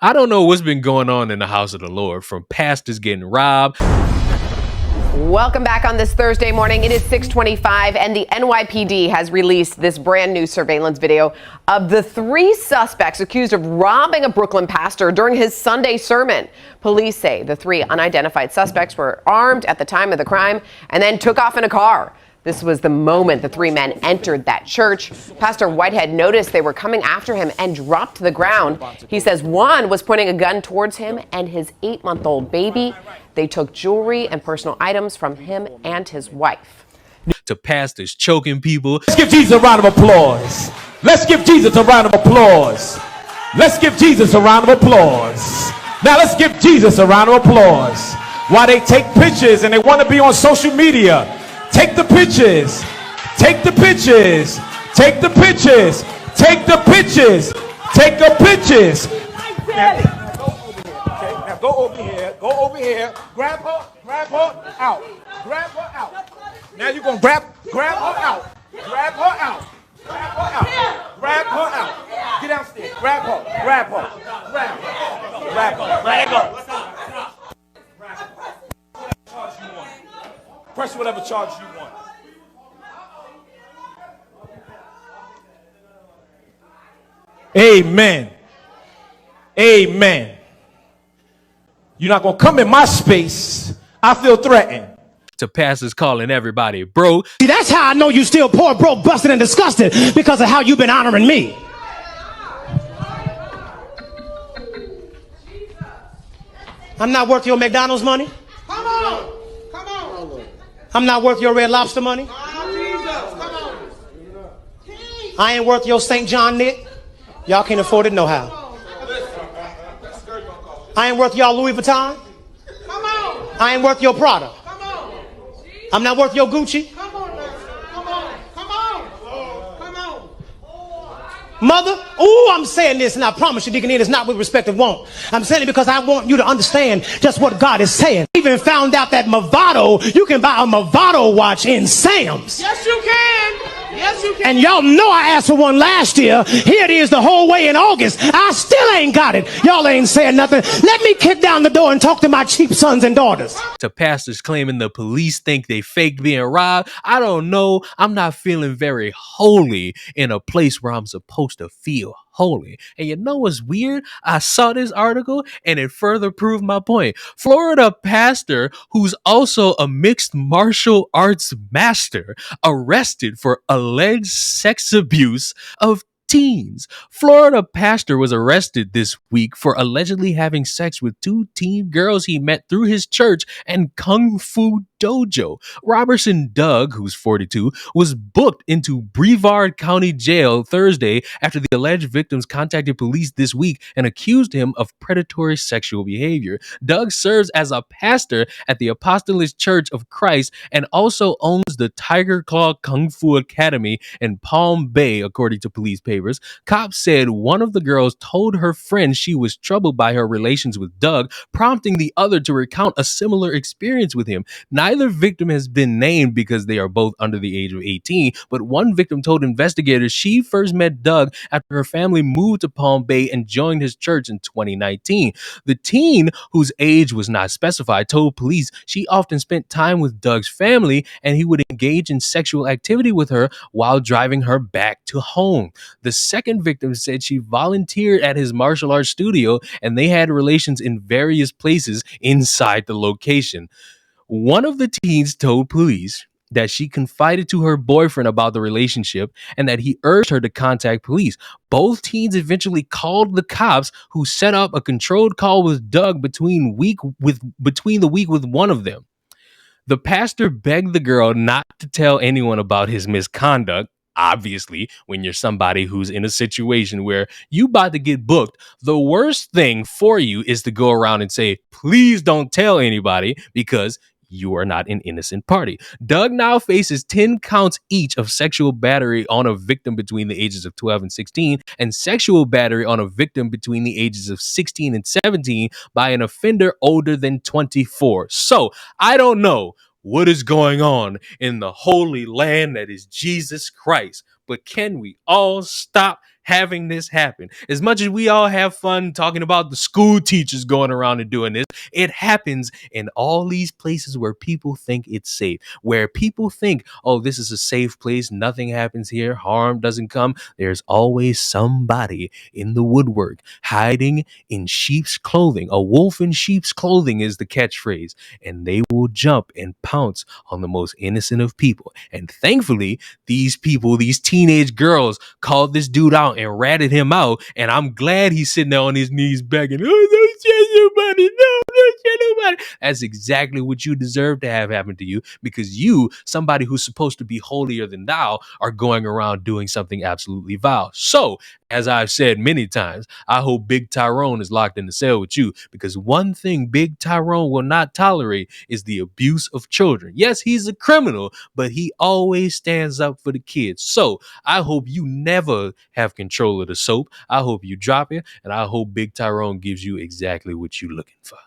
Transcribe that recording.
I don't know what's been going on in the house of the Lord, from pastors getting robbed. Welcome back on this Thursday morning. It is 6:25, and the NYPD has released this brand new surveillance video of the three suspects accused of robbing a Brooklyn pastor during his Sunday sermon. Police say the three unidentified suspects were armed at the time of the crime and then took off in a car. This was the moment the three men entered that church. Pastor Whitehead noticed they were coming after him and dropped to the ground. He says one was pointing a gun towards him and his 8-month-old baby. They took jewelry and personal items from him and his wife. To pastors choking people. Let's give Jesus a round of applause. Let's give Jesus a round of applause. Let's give Jesus a round of applause. Now let's give Jesus a round of applause. While they take pictures and they want to be on social media, take the pictures. Take the pictures. Take the pictures. Take the pictures. Take the pictures. Now go over here. Go over here. Grab her out. Grab her out. Now you're gonna grab her out. Grab her out. Grab her out. Grab her out. Get downstairs. Grab her. Grab her. Grab her. Grab her. Let it go. Press whatever charge you want. Amen. Amen. You're not going to come in my space. I feel threatened. To pastors calling everybody bro. See, that's how I know you still poor, broke, busted, and disgusted, because of how you've been honoring me. I'm not worth your McDonald's money. Come on. Come on. I'm not worth your Red Lobster money. Come on. I ain't worth your St. John knit. Y'all can't afford it no how. I ain't worth y'all Louis Vuitton. Come on. I ain't worth your Prada. Come on. I'm not worth your Gucci. Come on. Come on. Come on. Come on. Mother, I'm saying this, and I promise you, Deacon Ian, it's not with respect of want. I'm saying it because I want you to understand just what God is saying. I even found out that Movado, you can buy a Movado watch in Sam's. Yes, you can. Yes, you can. And y'all know I asked for one last year. Here it is the whole way in August. I still ain't got it. Y'all ain't saying nothing. Let me kick down the door and talk to my cheap sons and daughters. To pastors claiming the police think they faked being robbed. I don't know. I'm not feeling very holy in a place where I'm supposed to feel holy. And you know what's weird? I saw this article and it further proved my point. Florida pastor, who's also a mixed martial arts master, arrested for alleged sex abuse of teens. Florida pastor was arrested this week for allegedly having sex with two teen girls he met through his church and kung fu dojo. Robertson Doug, who's 42, was booked into Brevard County Jail Thursday after the alleged victims contacted police this week and accused him of predatory sexual behavior. Doug serves as a pastor at the Apostolic Church of Christ and also owns the Tiger Claw Kung Fu Academy in Palm Bay, according to police papers. Cops said one of the girls told her friend she was troubled by her relations with Doug, prompting the other to recount a similar experience with him. Neither victim has been named because they are both under the age of 18, but one victim told investigators she first met Doug after her family moved to Palm Bay and joined his church in 2019. The teen, whose age was not specified, told police she often spent time with Doug's family and he would engage in sexual activity with her while driving her back to home. The second victim said she volunteered at his martial arts studio and they had relations in various places inside the location. One of the teens told police that she confided to her boyfriend about the relationship and that he urged her to contact police. Both teens eventually called the cops, who set up a controlled call with Doug between the week with one of them. The pastor begged the girl not to tell anyone about his misconduct. Obviously, when you're somebody who's in a situation where you about to get booked, the worst thing for you is to go around and say, please don't tell anybody, because you are not an innocent party. Doug now faces 10 counts each of sexual battery on a victim between the ages of 12 and 16 and sexual battery on a victim between the ages of 16 and 17 by an offender older than 24. So I don't know what is going on in the holy land that is Jesus Christ, but can we all stop having this happen. As much as we all have fun talking about the school teachers going around and doing this, it happens in all these places where people think it's safe, where people think, oh, this is a safe place, nothing happens here, harm doesn't come. There's always somebody in the woodwork hiding in sheep's clothing. A wolf in sheep's clothing is the catchphrase, and they will jump and pounce on the most innocent of people. And thankfully, these people, these teenage girls, called this dude out and ratted him out. And I'm glad he's sitting there on his knees begging, oh, don't tell nobody, no, don't tell nobody. That's exactly what you deserve to have happen to you, because you, somebody who's supposed to be holier than thou, are going around doing something absolutely vile. So, as I've said many times, I hope Big Tyrone is locked in the cell with you, because one thing Big Tyrone will not tolerate is the abuse of children. Yes, he's a criminal, but he always stands up for the kids. So I hope you never have control of the soap. I hope you drop it, and I hope Big Tyrone gives you exactly what you're looking for.